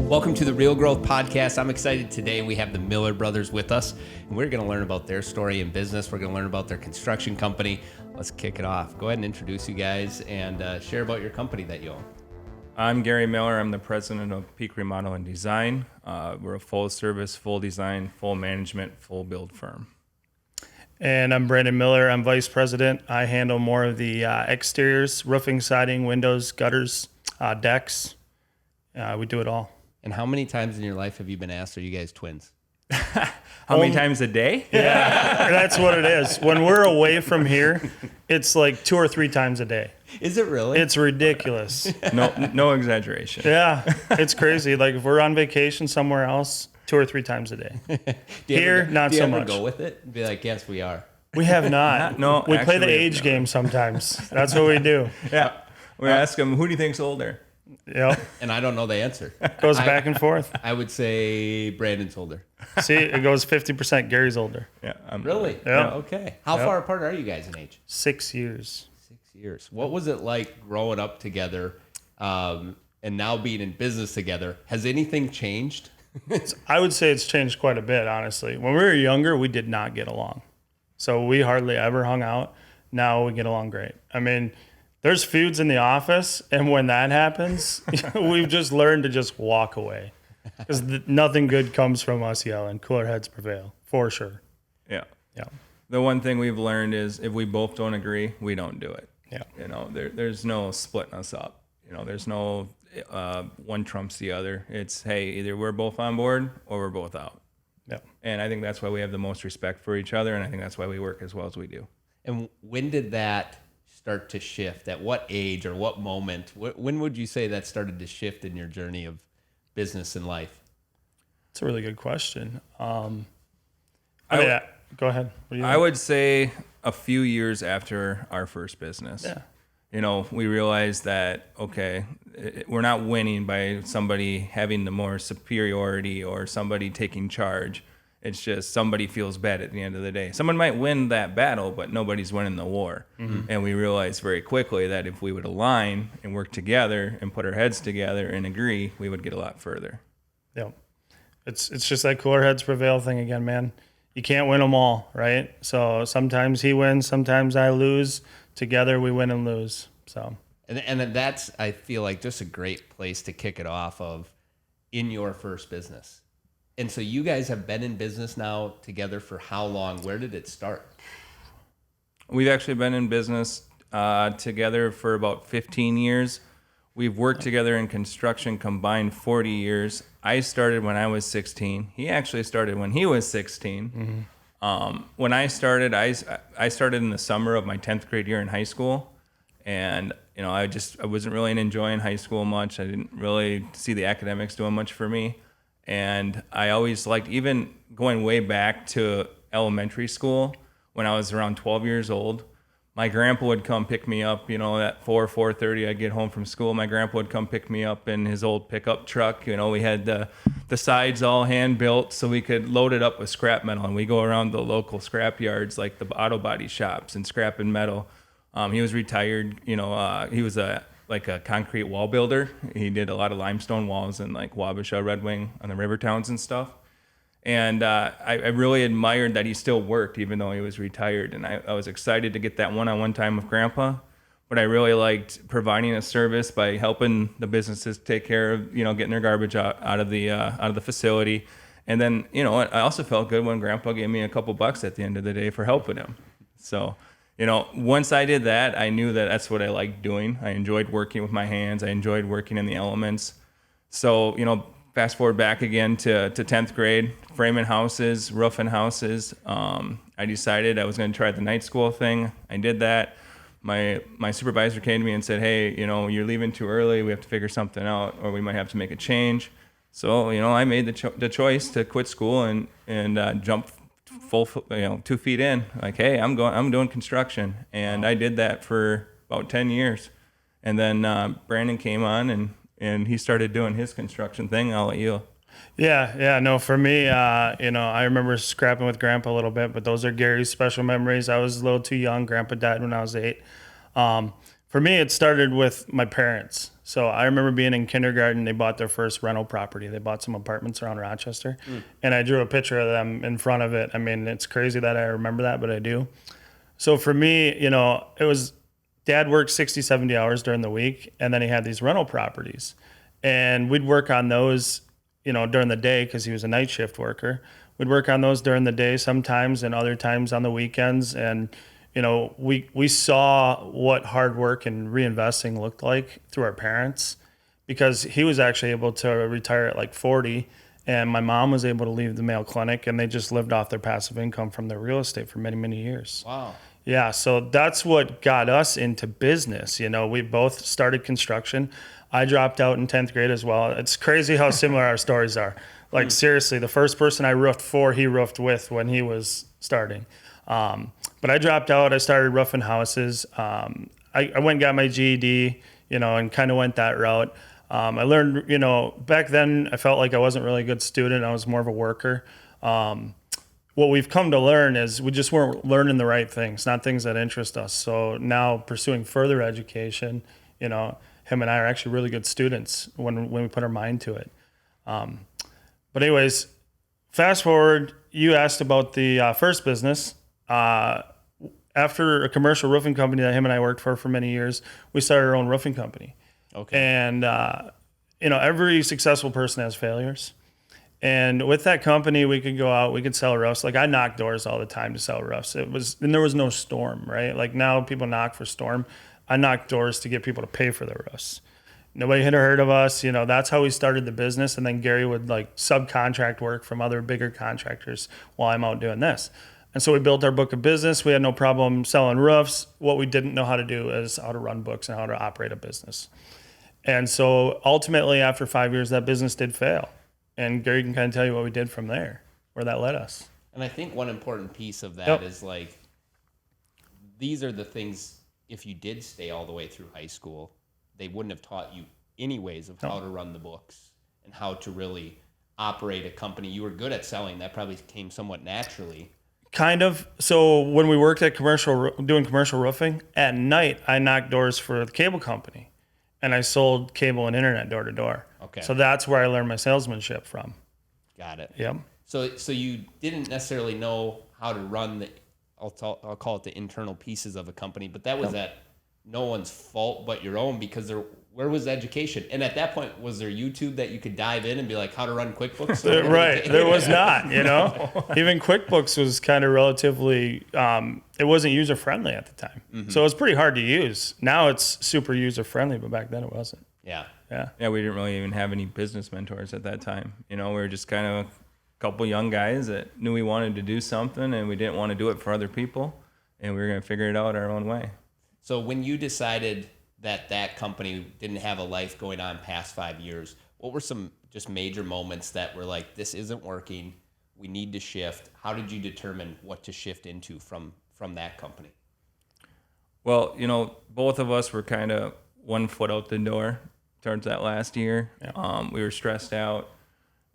Welcome to the Real Growth Podcast. I'm excited today. We have the Miller brothers with us, and we're going to learn about their story in business. We're going to learn about their construction company. Let's kick it off. Go ahead and introduce you guys and share about your company that you own. I'm Gary Miller. I'm the president of Peak Remodel and Design. We're a full service, full design, full management, full build firm. And I'm Brandon Miller. I'm vice president. I handle more of the exteriors, roofing, siding, windows, gutters, decks. We do it all. And how many times in your life have you been asked, are you guys twins? How many times a day? Yeah, that's what it is. When we're away from here, it's like 2 or 3 times a day. Is it really? It's ridiculous. No exaggeration. Yeah, it's crazy. Like if we're on vacation somewhere else, 2 or 3 times a day. Here, not so much. Do you ever go with it? Be like, yes, we are. We have not. No, we play the actually, age game sometimes. That's what we do. Yeah. We ask them, who do you think's older? Yep. And I don't know the answer. Goes back and forth. I would say Brandon's older. See, it goes 50%. Gary's older. Yeah. Really? Yeah. Okay. How far apart are you guys in age? 6 years. 6 years. What was it like growing up together and now being in business together? Has anything changed? I would say it's changed quite a bit, honestly. When we were younger, we did not get along. So we hardly ever hung out. Now we get along great. I mean, there's feuds in the office, and when that happens, we've just learned to just walk away. Because nothing good comes from us yelling. Cooler heads prevail, for sure. Yeah. Yeah. The one thing we've learned is if we both don't agree, we don't do it. Yeah. You know, there's no splitting us up. You know, there's no one trumps the other. It's, hey, either we're both on board or we're both out. Yeah. And I think that's why we have the most respect for each other, and I think that's why we work as well as we do. And when did that start to shift? At what age or what moment? When would you say that started to shift in your journey of business and life? It's a really good question. Go ahead. I would say a few years after our first business. Yeah. You know, we realized that, okay, we're not winning by somebody having the more superiority or somebody taking charge. It's just somebody feels bad at the end of the day. Someone might win that battle, but nobody's winning the war. Mm-hmm. And we realized very quickly that if we would align and work together and put our heads together and agree, we would get a lot further. Yeah. It's just that cooler heads prevail thing again, man. You can't win them all, right? So sometimes he wins, sometimes I lose. Together we win and lose. So and that's, I feel like, just a great place to kick it off of in your first business. And so you guys have been in business now together for how long? Where did it start? We've actually been in business together for about 15 years. We've worked together in construction combined 40 years. I started when I was 16. He actually started when he was 16. Mm-hmm. When I started, I started in the summer of my 10th grade year in high school. And, you know, I wasn't really enjoying high school much. I didn't really see the academics doing much for me. And I always liked, even going way back to elementary school, when I was around 12 years old, my grandpa would come pick me up, you know, at 4:30, I'd get home from school. My grandpa would come pick me up in his old pickup truck. You know, we had the sides all hand built so we could load it up with scrap metal. And we go around the local scrap yards, like the auto body shops, and scrapping metal. He was retired, you know, he was a concrete wall builder. He did a lot of limestone walls in like Wabasha, Red Wing, on the river towns and stuff. And I really admired that he still worked even though he was retired. And I was excited to get that one-on-one time with Grandpa. But I really liked providing a service by helping the businesses take care of, you know, getting their garbage out of the facility. And then, you know, I also felt good when Grandpa gave me a couple bucks at the end of the day for helping him. So, you know, once I did that, I knew that that's what I liked doing. I enjoyed working with my hands. I enjoyed working in the elements. So, you know, fast forward back again to 10th grade, framing houses, roofing houses. I decided I was going to try the night school thing. I did that. My supervisor came to me and said, hey, you know, you're leaving too early. We have to figure something out, or we might have to make a change. So, you know, I made the choice to quit school and jump full, 2 feet in. Like, hey, I'm doing construction, and I did that for about 10 years, and then Brandon came on and he started doing his construction thing. I'll let you. Yeah. No, for me, I remember scrapping with Grandpa a little bit, but those are Gary's special memories. I was a little too young. Grandpa died when I was 8. For me, it started with my parents. So I remember being in kindergarten, they bought their first rental property. They bought some apartments around Rochester, and I drew a picture of them in front of it. I mean, it's crazy that I remember that, but I do. So for me, you know, it was dad worked 60, 70 hours during the week, and then he had these rental properties. And we'd work on those, you know, during the day because he was a night shift worker. We'd work on those during the day sometimes and other times on the weekends. And you know, we saw what hard work and reinvesting looked like through our parents, because he was actually able to retire at like 40, and my mom was able to leave the Mayo Clinic, and they just lived off their passive income from their real estate for many, many years. Wow. Yeah, so that's what got us into business. You know, we both started construction. I dropped out in 10th grade as well. It's crazy how similar our stories are. Like seriously, the first person I roofed for, he roofed with when he was starting. But I dropped out. I started roofing houses. I went and got my GED, you know, and kind of went that route. I learned, you know, back then I felt like I wasn't really a good student. I was more of a worker. What we've come to learn is we just weren't learning the right things, not things that interest us. So now pursuing further education, you know, him and I are actually really good students when we put our mind to it. But anyways, fast forward, you asked about the first business. After a commercial roofing company that him and I worked for many years, we started our own roofing company. Okay. And, you know, every successful person has failures. And with that company, we could go out, we could sell roofs. Like I knocked doors all the time to sell roofs. And there was no storm, right? Like now people knock for storm. I knocked doors to get people to pay for the roofs. Nobody had heard of us. You know, that's how we started the business. And then Gary would like subcontract work from other bigger contractors while I'm out doing this. And so we built our book of business. We had no problem selling roofs. What we didn't know how to do is how to run books and how to operate a business. And so ultimately, after 5 years, that business did fail. And Gary can kind of tell you what we did from there, where that led us. And I think one important piece of that is like, these are the things, if you did stay all the way through high school, they wouldn't have taught you anyways of how to run the books and how to really operate a company. You were good at selling. That probably came somewhat naturally. Kind of. So when we worked at doing commercial roofing, at night, I knocked doors for the cable company, and I sold cable and internet door to door. Okay. So that's where I learned my salesmanship from. Got it. Yep. So you didn't necessarily know how to run the, I'll call it the internal pieces of a company, but that was at no one's fault but your own, because where was the education? And at that point, was there YouTube that you could dive in and be like, how to run QuickBooks? Right. There was not, you know. Even QuickBooks was kind of relatively, it wasn't user-friendly at the time. Mm-hmm. So it was pretty hard to use. Now it's super user-friendly, but back then it wasn't. Yeah. Yeah, we didn't really even have any business mentors at that time. You know, we were just kind of a couple young guys that knew we wanted to do something, and we didn't want to do it for other people, and we were going to figure it out our own way. So when you decided that company didn't have a life going on past 5 years, what were some just major moments that were like, this isn't working, we need to shift? How did you determine what to shift into from that company? Well, you know, both of us were kind of 1 foot out the door towards that last year. Yeah. We were stressed out.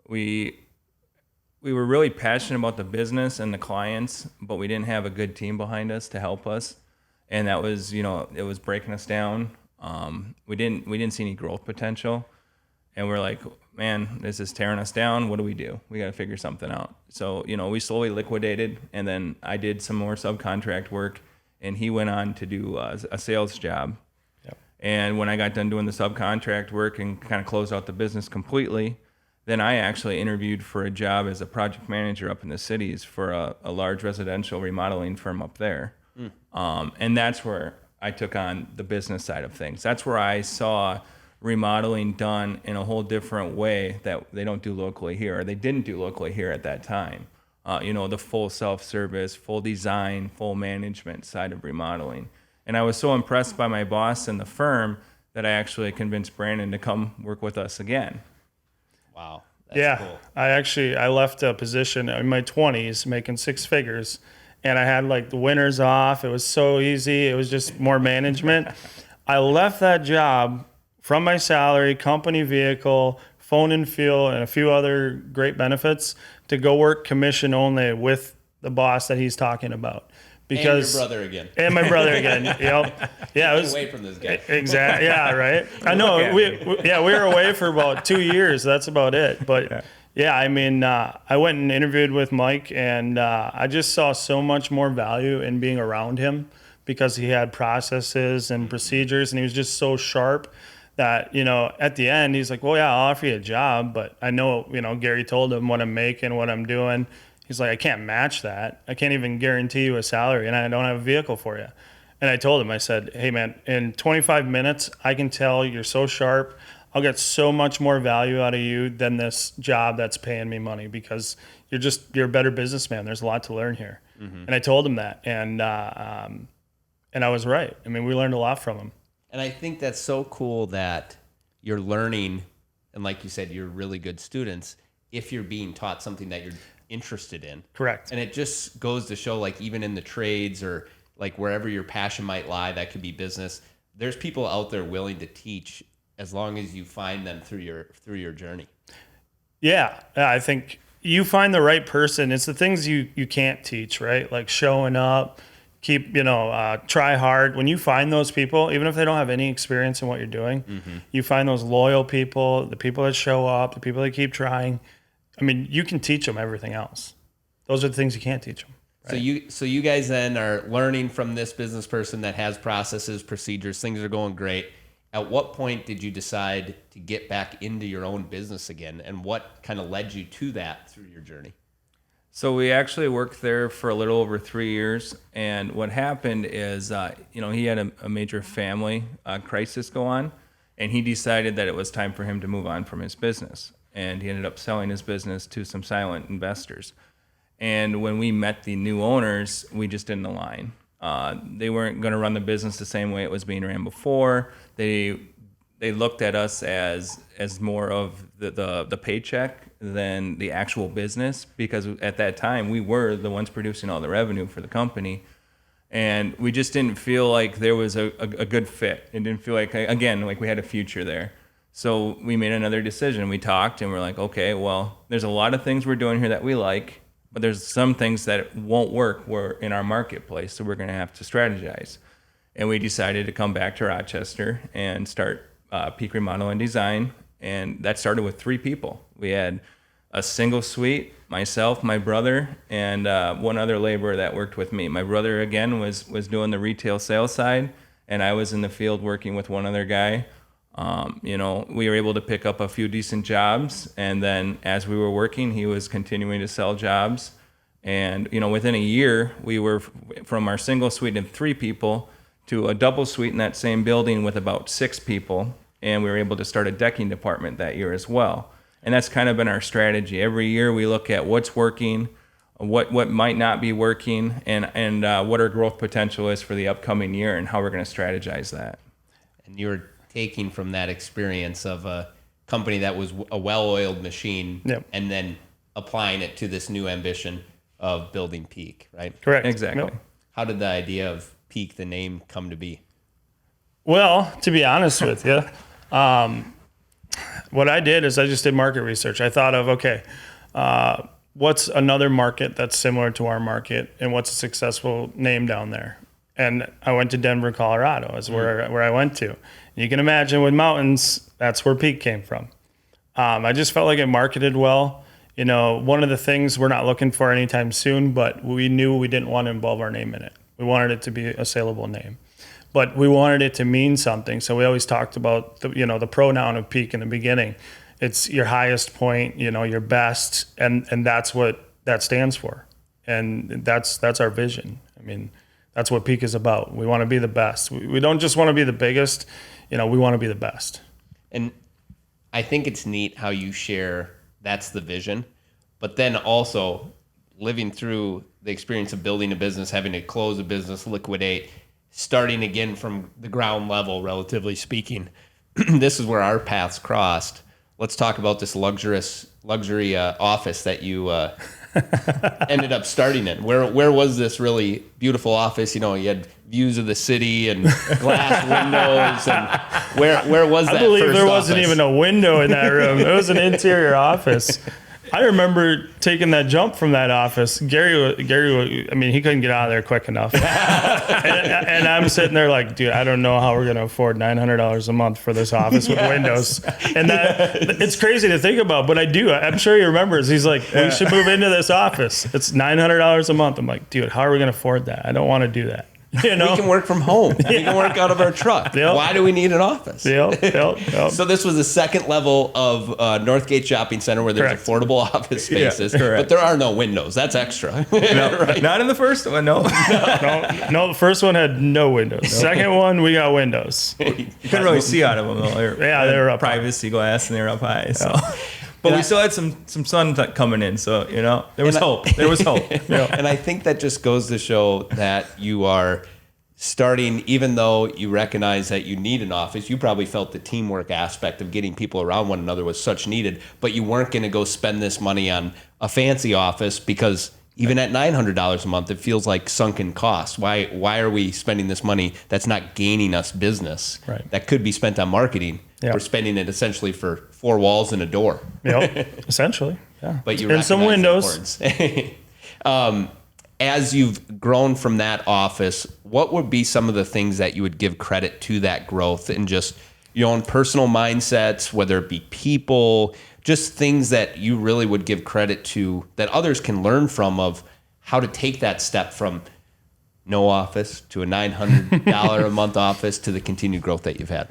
We were really passionate about the business and the clients, but we didn't have a good team behind us to help us. And that was, you know, it was breaking us down. We didn't see any growth potential, and we're like, man, this is tearing us down. What do? We got to figure something out. So, you know, we slowly liquidated, and then I did some more subcontract work, and he went on to do a sales job. Yep. And when I got done doing the subcontract work and kind of closed out the business completely, then I actually interviewed for a job as a project manager up in the cities for a large residential remodeling firm up there. And that's where I took on the business side of things. That's where I saw remodeling done in a whole different way that they don't do locally here, or they didn't do locally here at that time. You know, the full self-service, full design, full management side of remodeling. And I was so impressed by my boss and the firm that I actually convinced Brandon to come work with us again. Wow. That's cool. I left a position in my 20s making 6 figures. And I had like the winters off. It was so easy. It was just more management. I left that job from my salary, company vehicle, phone and fuel, and a few other great benefits to go work commission only with the boss that he's talking about. because and your brother again. And my brother again. Yep. Yeah, it was away from this guy. Exactly. Yeah, right. I know. We were away for about 2 years. That's about it. But yeah, I mean, I went and interviewed with Mike, and I just saw so much more value in being around him because he had processes and procedures, and he was just so sharp that, at the end, he's like, well, yeah, I'll offer you a job, but I know, Gary told him what I'm making, what I'm doing. He's like, I can't match that. I can't even guarantee you a salary, and I don't have a vehicle for you. And I told him, I said, hey, man, in 25 minutes, I can tell you're so sharp. I'll get so much more value out of you than this job that's paying me money because you're a better businessman. There's a lot to learn here. Mm-hmm. And I told him that. And I was right. I mean, we learned a lot from him. And I think that's so cool that you're learning, and like you said, you're really good students if you're being taught something that you're interested in. Correct. And it just goes to show, like, even in the trades or like wherever your passion might lie, that could be business. There's people out there willing to teach as long as you find them through your journey. Yeah, I think you find the right person. It's the things you can't teach, right? Like showing up, try hard. When you find those people, even if they don't have any experience in what you're doing, mm-hmm. you find those loyal people, the people that show up, the people that keep trying. I mean, you can teach them everything else. Those are the things you can't teach them. Right? So you guys then are learning from this business person that has processes, procedures, things are going great. At what point did you decide to get back into your own business again, and what kind of led you to that through your journey? So we actually worked there for a little over 3 years, and what happened is, he had a major family crisis go on, and he decided that it was time for him to move on from his business, and he ended up selling his business to some silent investors. And when we met the new owners, we just didn't align. They weren't going to run the business the same way it was being ran before. They looked at us as more of the paycheck than the actual business, because at that time we were the ones producing all the revenue for the company, and we just didn't feel like there was a good fit. It didn't feel like we had a future there. So we made another decision. We talked and we're like, okay, well, there's a lot of things we're doing here that we like, but there's some things that won't work in our marketplace, so we're going to have to strategize. And we decided to come back to Rochester and start Peak Remodel and Design, and that started with 3 people. We had a single suite, myself, my brother, and one other laborer that worked with me. My brother, again, was doing the retail sales side, and I was in the field working with one other guy. We were able to pick up a few decent jobs, and then as we were working, he was continuing to sell jobs. And, within a year, we were from our single suite of 3 people to a double suite in that same building with about 6 people. And we were able to start a decking department that year as well. And that's kind of been our strategy. Every year we look at what's working, what might not be working, and what our growth potential is for the upcoming year and how we're going to strategize that. And you're taking from that experience of a company that was a well-oiled machine, yep. and then applying it to this new ambition of building Peak, right? Correct. Exactly. Yep. How did the idea of Peak, the name, come to be? Well, to be honest with you, what I did is I just did market research. I thought of, okay, what's another market that's similar to our market, and what's a successful name down there? And I went to Denver, Colorado is where I went to. You can imagine with mountains, that's where Peak came from. I just felt like it marketed well. One of the things we're not looking for anytime soon, but we knew we didn't want to involve our name in it. We wanted it to be a saleable name, but we wanted it to mean something. So we always talked about the pronoun of Peak in the beginning. It's your highest point, your best, and that's what that stands for. And that's our vision. I mean, that's what Peak is about. We want to be the best. We don't just want to be the biggest, we want to be the best. And I think it's neat how you share that's the vision, but then also living through the experience of building a business, having to close a business, liquidate, starting again from the ground level, relatively speaking. This is where our paths crossed. Let's talk about this luxury office that you ended up starting in. Where was this really beautiful office? You had views of the city and glass windows. And where was that? I believe first there office? Wasn't even a window in that room. It was an interior office. I remember taking that jump from that office. Gary, I mean, he couldn't get out of there quick enough. and I'm sitting there like, dude, I don't know how we're going to afford $900 a month for this office with windows. And it's crazy to think about, but I do. I'm sure he remembers. He's like, we should move into this office. It's $900 a month. I'm like, dude, how are we going to afford that? I don't want to do that. You know? We can work from home. We can work out of our truck. Yep. Why do we need an office? Yep. So this was the second level of Northgate Shopping Center where there's Correct. affordable office spaces, correct. but there are no windows. That's extra. No, Right. not in the first one. No, No, the first one had no windows. Second one, we got windows. you couldn't really see out of them though. They were up high. privacy glass and they were up high. So, but we still had some sun coming in. So there was hope. There was hope. And I think that just goes to show that you are starting, even though you recognize that you need an office, you probably felt the teamwork aspect of getting people around one another was such needed, but you weren't going to go spend this money on a fancy office because even at $900 a month, it feels like sunken cost. Why are we spending this money that's not gaining us business? Right. That could be spent on marketing. Yep. We're spending it essentially for 4 walls and a door. Yep, essentially. Yeah. But you and some recognize the windows. importance. As you've grown from that office, what would be some of the things that you would give credit to that growth and just your own personal mindsets, whether it be people, just things that you really would give credit to that others can learn from of how to take that step from no office to a $900 a month office to the continued growth that you've had?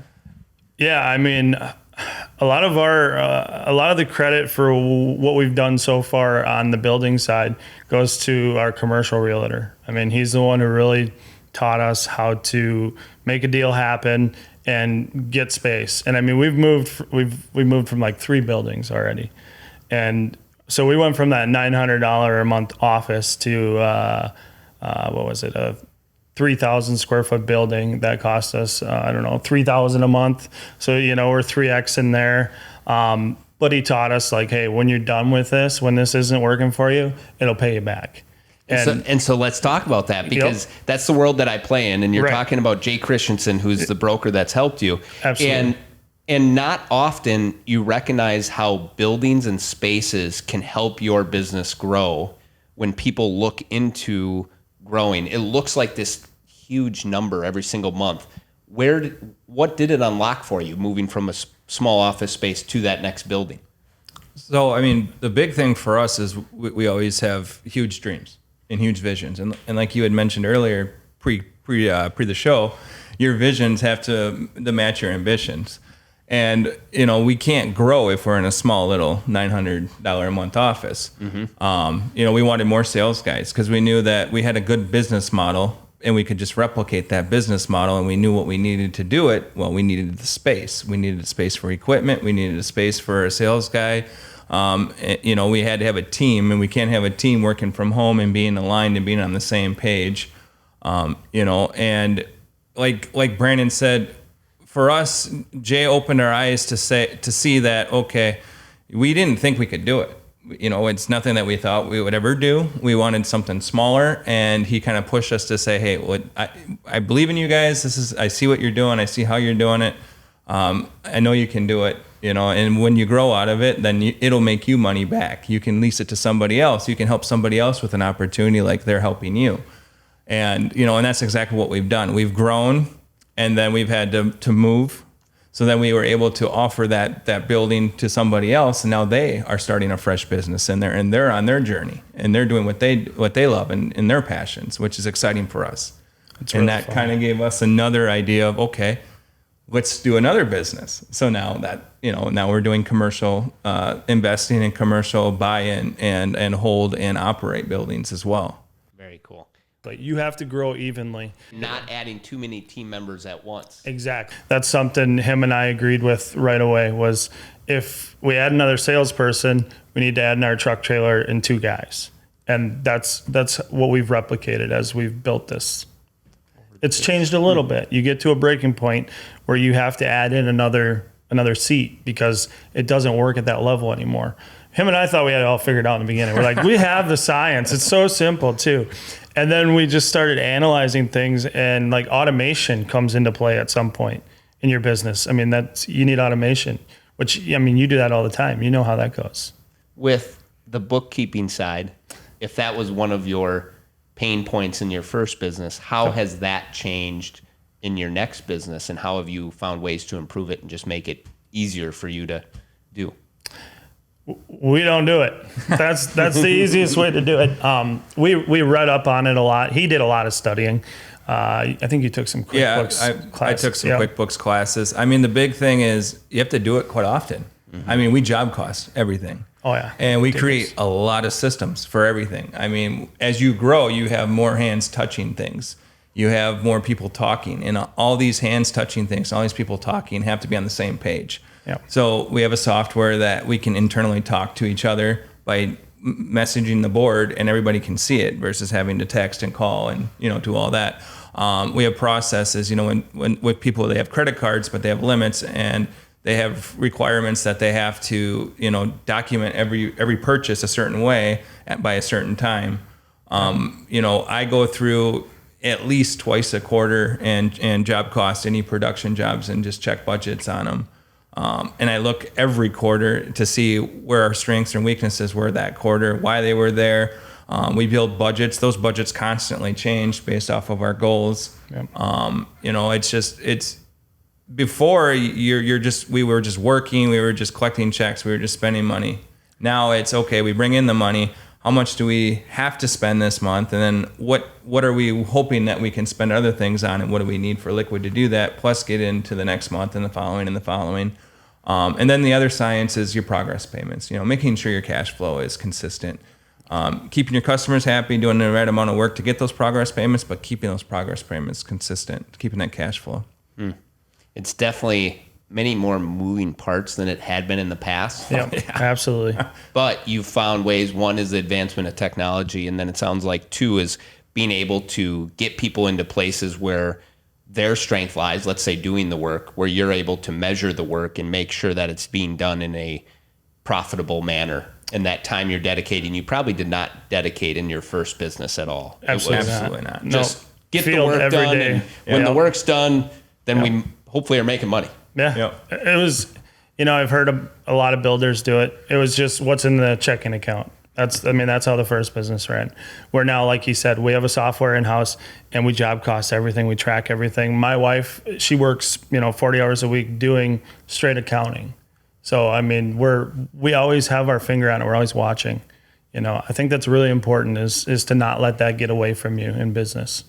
Yeah, I mean, a lot of the credit for what we've done so far on the building side goes to our commercial realtor. I mean, he's the one who really taught us how to make a deal happen and get space. And I mean, we've moved from like 3 buildings already, and so we went from that $900 a month office to what was it, a 3,000 square foot building that cost us, $3,000 a month. So, we're 3X in there. But he taught us like, hey, when you're done with this, when this isn't working for you, it'll pay you back. And so let's talk about that because that's the world that I play in. And you're Right. talking about Jay Christensen, who's the broker that's helped you. Absolutely. And not often you recognize how buildings and spaces can help your business grow when people look into growing. It looks like this huge number every single month. What did it unlock for you moving from a small office space to that next building? So, I mean, the big thing for us is we always have huge dreams and huge visions. And like you had mentioned earlier, pre the show, your visions have to match your ambitions. And, we can't grow if we're in a small little $900 a month office. Mm-hmm. We wanted more sales guys because we knew that we had a good business model and we could just replicate that business model, and we knew what we needed to do it. Well, we needed the space. We needed a space for equipment. We needed a space for a sales guy. We had to have a team, and we can't have a team working from home and being aligned and being on the same page. And like Brandon said, for us, Jay opened our eyes to see that, okay, we didn't think we could do it. It's nothing that we thought we would ever do. We wanted something smaller, and he kind of pushed us to say, hey, I believe in you guys. I see what you're doing. I see how you're doing it. I know you can do it, and when you grow out of it, then it'll make you money back. You can lease it to somebody else. You can help somebody else with an opportunity like they're helping you. And, and that's exactly what we've done. We've grown, and then we've had to move. So then we were able to offer that building to somebody else, and now they are starting a fresh business, and they're on their journey, and they're doing what they love and their passions, which is exciting for us. And that kind of gave us another idea of, okay, let's do another business. So now that now we're doing commercial investing and commercial buy-in and hold and operate buildings as well. Very cool. But you have to grow evenly. Not adding too many team members at once. Exactly. That's something him and I agreed with right away was if we add another salesperson, we need to add in our truck trailer and 2 guys. And that's what we've replicated as we've built this. It's changed a little bit. You get to a breaking point where you have to add in another seat because it doesn't work at that level anymore. Him and I thought we had it all figured out in the beginning. We're like, we have the science. It's so simple too. And then we just started analyzing things, and like automation comes into play at some point in your business. I mean, you need automation, which, I mean, you do that all the time. You know how that goes. With the bookkeeping side, if that was one of your pain points in your first business, how has that changed in your next business, and how have you found ways to improve it and just make it easier for you to do? We don't do it. That's the easiest way to do it. We read up on it a lot. He did a lot of studying. I think you took some QuickBooks classes. I took some QuickBooks classes. I mean, the big thing is you have to do it quite often. I mean, we job cost everything. Oh, yeah. And we create a lot of systems for everything. I mean, as you grow, you have more hands touching things. You have more people talking. And all these hands touching things, all these people talking have to be on the same page. Yep. So we have a software that we can internally talk to each other by messaging the board, and everybody can see it versus having to text and call and, do all that. We have processes, when with people, they have credit cards, but they have limits, and they have requirements that they have to, document every purchase a certain way by a certain time. I go through at least twice a quarter and job cost any production jobs and just check budgets on them. And I look every quarter to see where our strengths and weaknesses were that quarter, why they were there. We build budgets. Those budgets constantly change based off of our goals. Yep. It's before we were just working, we were just collecting checks, we were just spending money. Now it's okay, we bring in the money. How much do we have to spend this month? And then what are we hoping that we can spend other things on, and what do we need for liquid to do that, plus get into the next month and the following and the following. And then the other science is your progress payments, making sure your cash flow is consistent. Keeping your customers happy, doing the right amount of work to get those progress payments, but keeping those progress payments consistent, keeping that cash flow. It's definitely many more moving parts than it had been in the past. Yep, yeah, absolutely. But you found ways. One is the advancement of technology, and then it sounds like two is being able to get people into places where their strength lies, let's say doing the work, where you're able to measure the work and make sure that it's being done in a profitable manner. And that time you're dedicating, you probably did not dedicate in your first business at all. Absolutely not. Just get the work done. And when the work's done, then we hopefully are making money. Yeah. Yep. It was, I've heard a lot of builders do it. It was just what's in the checking account. That's how the first business ran. Where now, like you said, we have a software in-house and we job cost everything. We track everything. My wife, she works, 40 hours a week doing straight accounting. So, we always have our finger on it. We're always watching. I think that's really important is to not let that get away from you in business.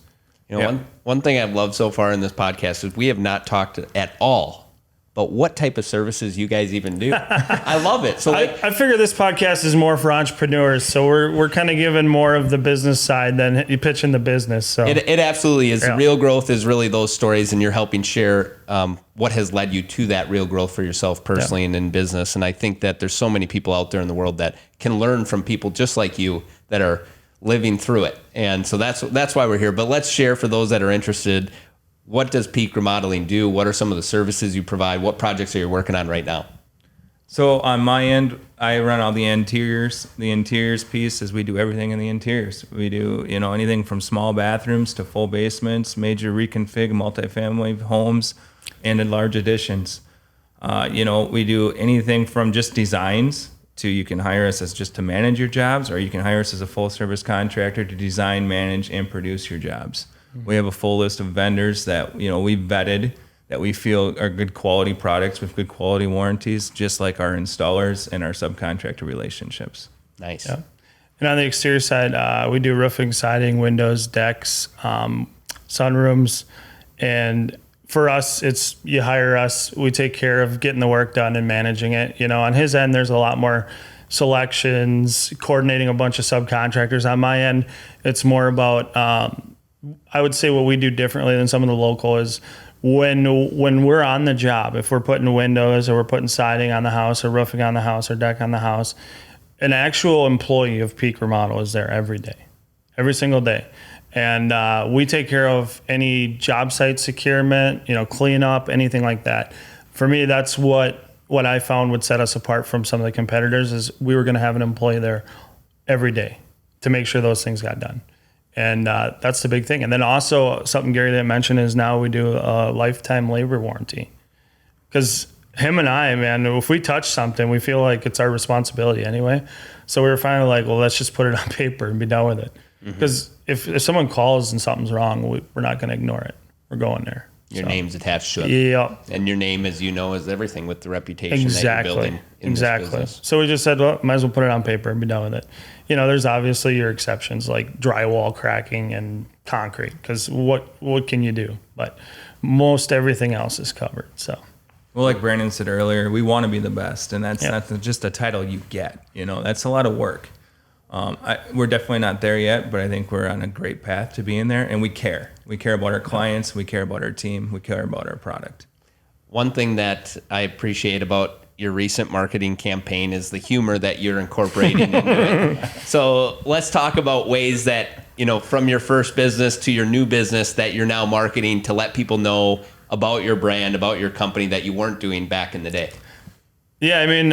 One thing I've loved so far in this podcast is we have not talked at all about what type of services you guys even do. I love it. So I figure this podcast is more for entrepreneurs. So we're kind of giving more of the business side than you pitching the business. So it absolutely is. Yeah. Real growth is really those stories, and you're helping share what has led you to that real growth for yourself personally and in business. And I think that there's so many people out there in the world that can learn from people just like you that are living through it. And so that's why we're here. But let's share for those that are interested. What does Peak Remodeling do? What are some of the services you provide? What projects are you working on right now? So on my end, I run all the interiors. The interiors piece is we do everything in the interiors. We do, anything from small bathrooms to full basements, major reconfig, multifamily homes, and in large additions. We do anything from just designs to you can hire us as just to manage your jobs, or you can hire us as a full service contractor to design, manage, and produce your jobs. We have a full list of vendors that we've vetted that we feel are good quality products with good quality warranties, just like our installers and our subcontractor relationships. Nice. Yeah. And on the exterior side, we do roofing, siding, windows, decks, sunrooms, and for us, it's you hire us, we take care of getting the work done and managing it. On his end, there's a lot more selections, coordinating a bunch of subcontractors. On my end, it's more about I would say what we do differently than some of the local is when we're on the job, if we're putting windows or we're putting siding on the house or roofing on the house or deck on the house, an actual employee of Peak Remodel is there every day, every single day. And we take care of any job site securement, cleanup, anything like that. For me, that's what I found would set us apart from some of the competitors is we were going to have an employee there every day to make sure those things got done. And that's the big thing. And then also something Gary didn't mention is now we do a lifetime labor warranty. Because him and I, man, if we touch something, we feel like it's our responsibility anyway. So we were finally like, well, let's just put it on paper and be done with it. Because if someone calls and something's wrong, we're not going to ignore it. We're going there. Your name's attached to it. Yeah. And your name, as you know, is everything with the reputation that you're building in this business. So we just said, well, might as well put it on paper and be done with it. There's obviously your exceptions like drywall cracking and concrete, because what can you do? But most everything else is covered. So. Well, like Brandon said earlier, we want to be the best, and that's not just a title you get. That's a lot of work. We're definitely not there yet, but I think we're on a great path to being there, and we care. We care about our clients. We care about our team. We care about our product. One thing that I appreciate about your recent marketing campaign is the humor that you're incorporating into it. So let's talk about ways that, from your first business to your new business that you're now marketing to let people know about your brand, about your company that you weren't doing back in the day. Yeah, I mean,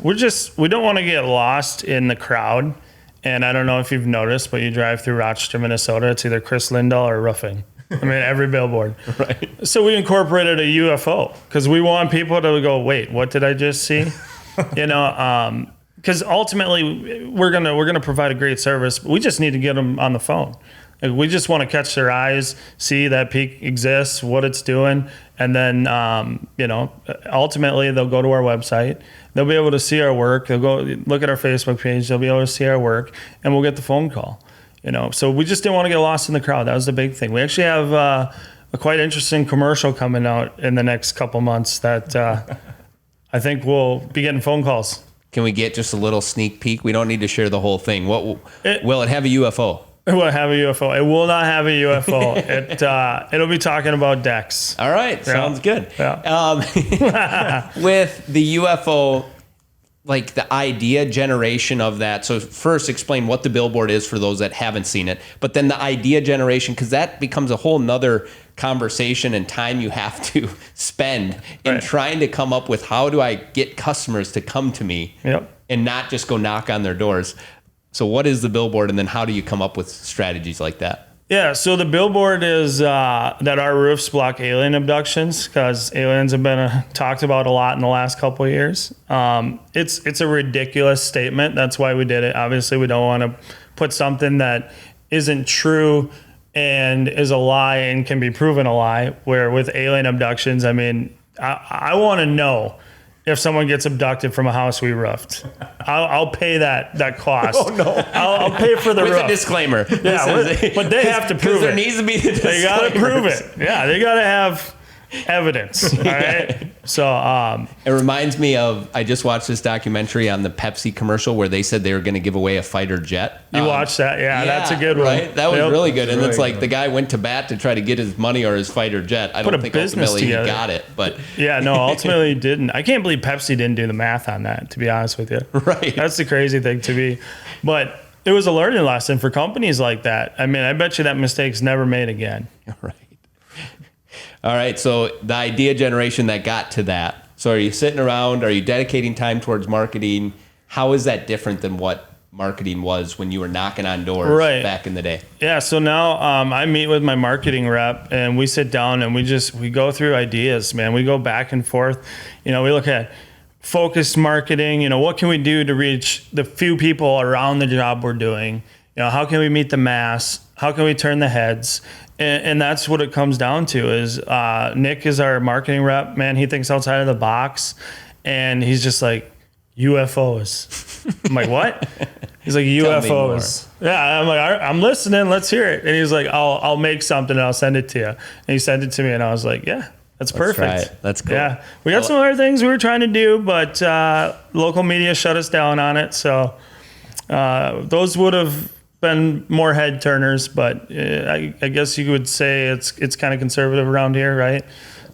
we don't want to get lost in the crowd. And I don't know if you've noticed, but you drive through Rochester, Minnesota, it's either Chris Lindahl or roofing. I mean, every billboard. Right. So we incorporated a UFO because we want people to go, wait, what did I just see? Because ultimately we're gonna provide a great service. But we just need to get them on the phone. Like, we just want to catch their eyes, see that peak exists, what it's doing, and then ultimately they'll go to our website. They'll be able to see our work. They'll go look at our Facebook page. They'll be able to see our work, and we'll get the phone call. So we just didn't want to get lost in the crowd. That was the big thing. We actually have a quite interesting commercial coming out in the next couple months that I think we'll be getting phone calls. Can we get just a little sneak peek? We don't need to share the whole thing. Will it have a UFO? It will have a UFO. It will not have a UFO. It'll be talking about decks. All right, sounds good. Yeah. With the UFO, like the idea generation of that. So first, explain what the billboard is for those that haven't seen it. But then the idea generation, because that becomes a whole nother conversation and time you have to spend in trying to come up with how do I get customers to come to me and not just go knock on their doors. So what is the billboard, and then how do you come up with strategies like that? Yeah, so the billboard is that our roofs block alien abductions, because aliens have been talked about a lot in the last couple of years. It's a ridiculous statement. That's why we did it. Obviously, we don't want to put something that isn't true and is a lie and can be proven a lie, where with alien abductions, I mean, I want to know if someone gets abducted from a house we roofed. I'll pay that cost. Oh, no. I'll pay for the with roof. a disclaimer. Yeah, but they have to prove it. There needs to be the disclaimer. They got to prove it. Yeah, they got to have evidence. All right. So it reminds me of, I just watched this documentary on the Pepsi commercial where they said they were going to give away a fighter jet. You watched that? Yeah, that's a good one. Right? That was really good. And it's like the guy went to bat to try to get his money or his fighter jet. I don't think ultimately he got it, but yeah, no, ultimately he didn't. I can't believe Pepsi didn't do the math on that, to be honest with you. Right. That's the crazy thing to me. But it was a learning lesson for companies like that. I mean, I bet you that mistake's never made again. Right. All right, so the idea generation that got to that. So are you sitting around? Are you dedicating time towards marketing? How is that different than what marketing was when you were knocking on doors back in the day? Yeah, so now I meet with my marketing rep, and we sit down and we go through ideas, man. We go back and forth. We look at focused marketing. What can we do to reach the few people around the job we're doing? How can we meet the mass? How can we turn the heads? And that's what it comes down to is Nick is our marketing rep, man. He thinks outside of the box, and he's just like, UFOs. I'm like, what? He's like, UFOs. Yeah, I'm like, I'm listening. Let's hear it. And he's like, I'll make something and I'll send it to you. And he sent it to me, and I was like, yeah, that's perfect. Let's try it. That's cool. Yeah, we got some other things we were trying to do, but local media shut us down on it. So those would have been more head turners, but I guess you would say it's kind of conservative around here, right?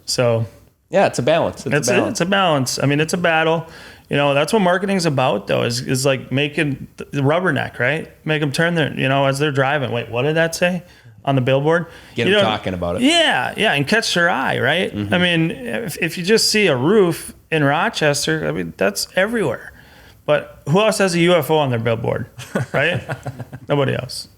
So yeah, it's a balance. It's a balance. I mean, it's a battle. That's what marketing's about, though, is like making the rubberneck, right? Make them turn their, as they're driving. Wait, what did that say on the billboard? Get them talking about it. Yeah, and catch their eye, right? Mm-hmm. I mean, if you just see a roof in Rochester, I mean, that's everywhere. But who else has a UFO on their billboard, right? Nobody else.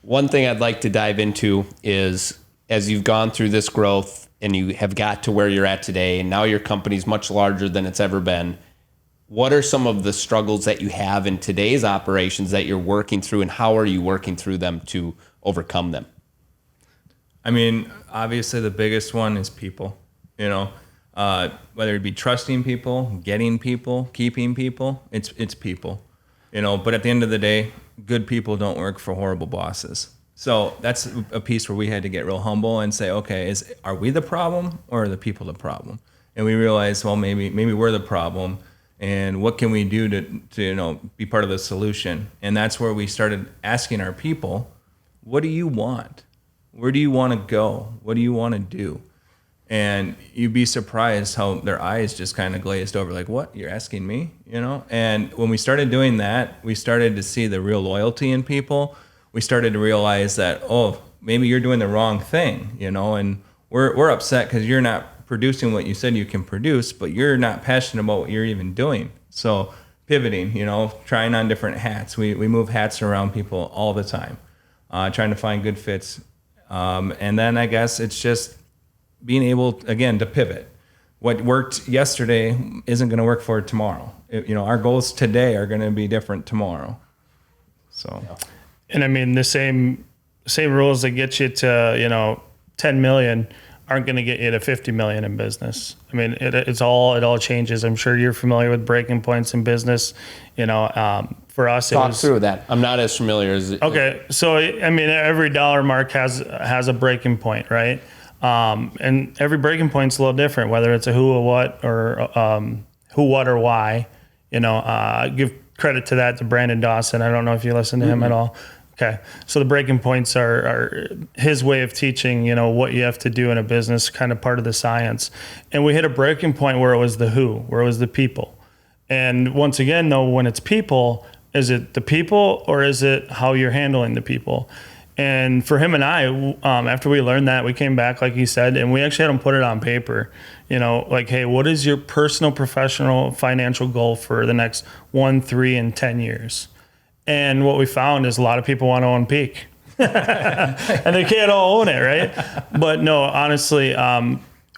One thing I'd like to dive into is, as you've gone through this growth, and you have got to where you're at today, and now your company's much larger than it's ever been. What are some of the struggles that you have in today's operations that you're working through, and how are you working through them to overcome them? I mean, obviously the biggest one is people, whether it be trusting people, getting people, keeping people, it's people, but at the end of the day, good people don't work for horrible bosses. So that's a piece where we had to get real humble and say, okay, are we the problem or are the people the problem? And we realized, well, maybe we're the problem, and what can we do to be part of the solution? And that's where we started asking our people, what do you want? Where do you want to go? What do you want to do? And you'd be surprised how their eyes just kind of glazed over, like, what? You're asking me? And when we started doing that, we started to see the real loyalty in people. We started to realize that, oh, maybe you're doing the wrong thing, and we're upset because you're not producing what you said you can produce, but you're not passionate about what you're even doing. So pivoting, trying on different hats. We move hats around people all the time, trying to find good fits. And then I guess it's just being able, again, to pivot. What worked yesterday isn't going to work for tomorrow. Our goals today are going to be different tomorrow. So, and I mean, the same rules that get you to 10 million aren't going to get you to 50 million in business. I mean, it all changes. I'm sure you're familiar with breaking points in business. For us, talk through that. I'm not as familiar as. Okay, so I mean, every dollar mark has a breaking point, right? And every breaking point's a little different, whether it's a who or what or why. Give credit to that to Brandon Dawson. I don't know if you listen to him at all. Okay, so the breaking points are his way of teaching, what you have to do in a business, kind of part of the science. And we hit a breaking point where it was the who, where it was the people. And once again, though, when it's people, is it the people or is it how you're handling the people? And for him and I, after we learned that, we came back, like he said, and we actually had him put it on paper, like, hey, what is your personal, professional, financial goal for the next 1, 3, and 10 years? And what we found is a lot of people want to own Peak. And they can't all own it, right? But no, honestly,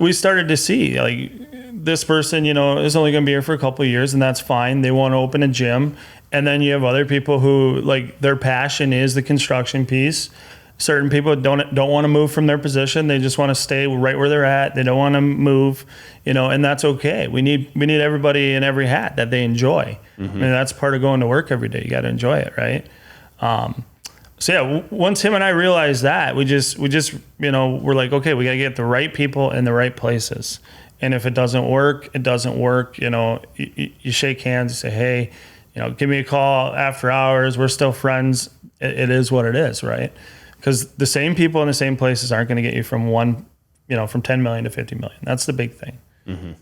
we started to see, like, this person, is only going to be here for a couple of years, and that's fine. They want to open a gym. And then you have other people who, like, their passion is the construction piece. Certain people don't want to move from their position. They just want to stay right where they're at. They don't want to move, and that's okay. We need everybody in every hat that they enjoy. Mm-hmm. I mean, that's part of going to work every day. You got to enjoy it, right? So yeah, once him and I realized that, we just we're like, okay, we got to get the right people in the right places. And if it doesn't work, it doesn't work. You shake hands, you say, hey, give me a call after hours. We're still friends. It is what it is, right? Because the same people in the same places aren't going to get you from from 10 million to 50 million. That's the big thing. Mm-hmm.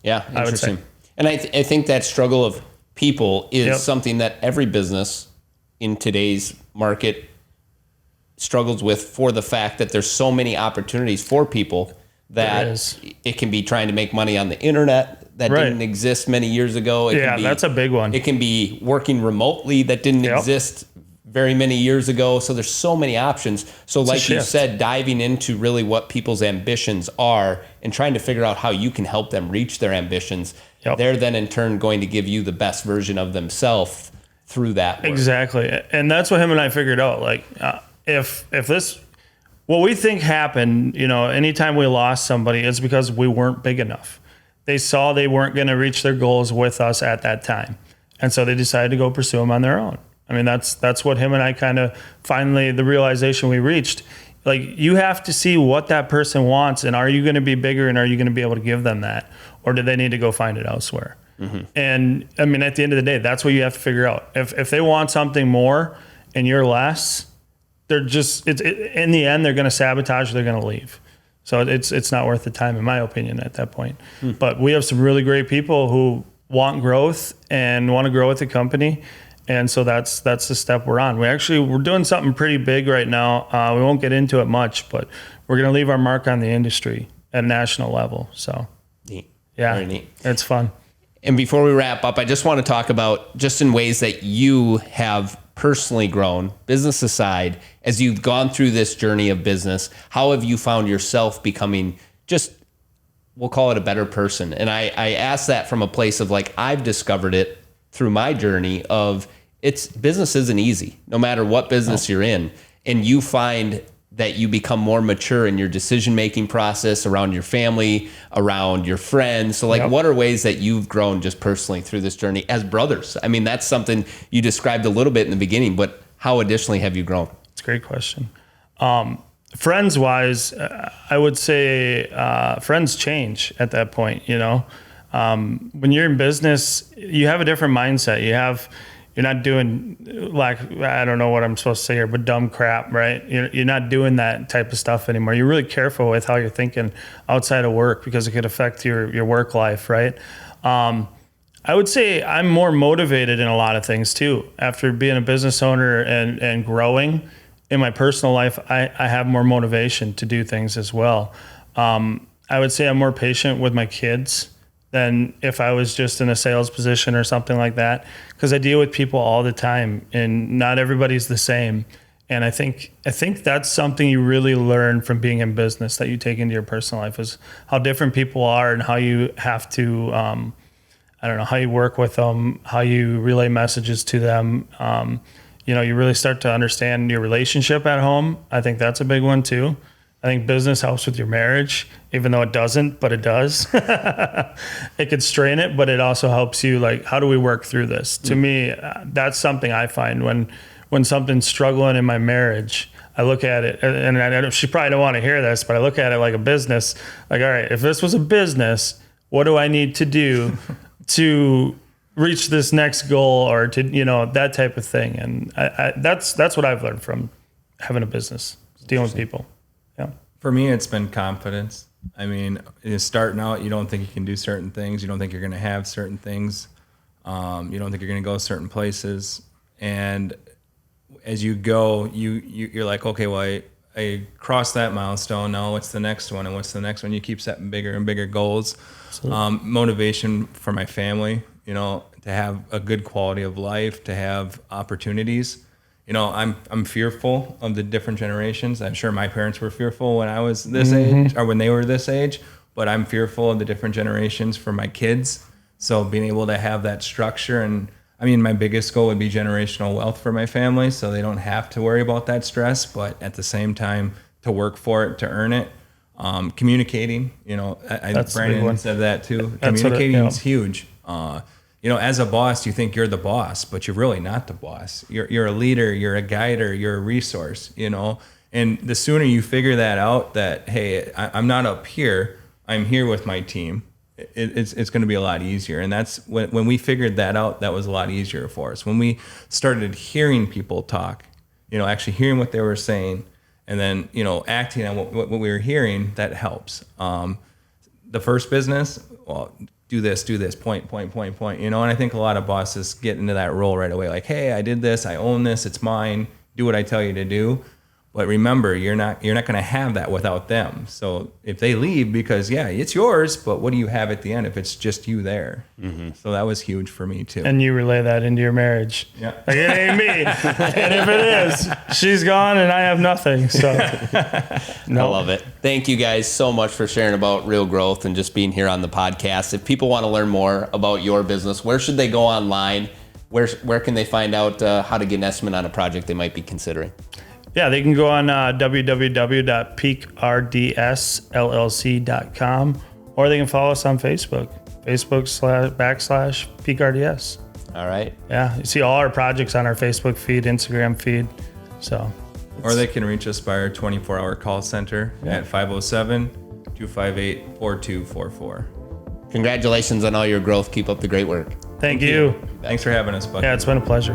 Yeah, interesting. And I think that struggle of people is something that every business in today's market struggles with, for the fact that there's so many opportunities for people that it can be trying to make money on the internet that didn't exist many years ago. That's a big one. It can be working remotely that didn't exist very many years ago. So there's so many options. So like you said, diving into really what people's ambitions are and trying to figure out how you can help them reach their ambitions. They're then in turn going to give you the best version of themselves through that work. Exactly. And that's what him and I figured out. Like, if this, what we think happened, anytime we lost somebody, it's because we weren't big enough. They saw they weren't going to reach their goals with us at that time. And so they decided to go pursue them on their own. I mean, that's what him and I kind of finally, the realization we reached. Like, you have to see what that person wants, and are you going to be bigger, and are you going to be able to give them that? Or do they need to go find it elsewhere? Mm-hmm. And I mean, at the end of the day, that's what you have to figure out. If they want something more and you're less, they're just, in the end, they're going to sabotage, they're going to leave. So it's not worth the time, in my opinion, at that point. But we have some really great people who want growth and want to grow with the company. And so that's the step we're on. We're doing something pretty big right now. We won't get into it much, but we're going to leave our mark on the industry at a national level. So neat. Yeah, very neat. It's fun. And before we wrap up, I just want to talk about just in ways that you have personally grown, business aside, as you've gone through this journey of business. How have you found yourself becoming just, we'll call it a better person. And I ask that from a place of like, I've discovered it through my journey of business isn't easy, no matter what business you're in. And you find that you become more mature in your decision-making process around your family, around your friends. So like, what are ways that you've grown just personally through this journey as brothers? I mean, that's something you described a little bit in the beginning, but how additionally have you grown? It's a great question. Friends-wise, I would say friends change at that point, you know. When you're in business, you have a different mindset. You're not doing, like, I don't know what I'm supposed to say here, but dumb crap, right? You're not doing that type of stuff anymore. You're really careful with how you're thinking outside of work because it could affect your work life, right? I would say I'm more motivated in a lot of things too. After being a business owner and growing in my personal life, I have more motivation to do things as well. I would say I'm more patient with my kids than if I was just in a sales position or something like that, because I deal with people all the time and not everybody's the same. And I think that's something you really learn from being in business that you take into your personal life, is how different people are and how you have to, how you work with them, how you relay messages to them. You really start to understand your relationship at home. I think that's a big one too. I think business helps with your marriage, even though it doesn't, but it does. It could strain it, but it also helps you, like, how do we work through this? To me, that's something I find when something's struggling in my marriage. I look at it, and she probably don't want to hear this, but I look at it like a business. Like, all right, if this was a business, what do I need to do to reach this next goal, or to, that type of thing? And that's what I've learned from having a business, dealing with people. Yeah. For me, it's been confidence. I mean, starting out, you don't think you can do certain things. You don't think you're going to have certain things. You don't think you're going to go certain places. And as you go, you're like, okay, well, I crossed that milestone. Now what's the next one? And what's the next one? You keep setting bigger and bigger goals. Motivation for my family, to have a good quality of life, to have opportunities. I'm fearful of the different generations. I'm sure my parents were fearful when I was this age, or when they were this age, but I'm fearful of the different generations for my kids. So being able to have that structure, and I mean, my biggest goal would be generational wealth for my family, so they don't have to worry about that stress, but at the same time, to work for it, to earn it. Communicating, Brandon said that too. Communicating is huge. As a boss, you think you're the boss, but you're really not the boss. You're a leader, you're a guider, you're a resource, and the sooner you figure that out, that, hey, I'm not up here, I'm here with my team, it's going to be a lot easier. And that's when we figured that out, that was a lot easier for us. When we started hearing people talk, actually hearing what they were saying, and then, acting on what we were hearing, that helps. The first business, well, do this, point. And I think a lot of bosses get into that role right away. Like, hey, I did this, I own this, it's mine, do what I tell you to do. But remember, you're not going to have that without them. So if they leave, because it's yours, but what do you have at the end if it's just you there? Mm-hmm. So that was huge for me too. And you relay that into your marriage. Yeah. Like, it ain't me. And if it is, she's gone and I have nothing. So I love it. Thank you guys so much for sharing about real growth and just being here on the podcast. If people want to learn more about your business, where should they go online? Where can they find out how to get an estimate on a project they might be considering? Yeah, they can go on www.peakrdsllc.com, or they can follow us on Facebook, /peakrds. All right. Yeah, you see all our projects on our Facebook feed, Instagram feed. So, or they can reach us by our 24-hour call center at 507-258-4244. Congratulations on all your growth. Keep up the great work. Thank you. Thanks for having us, Bucky. Yeah, it's been a pleasure.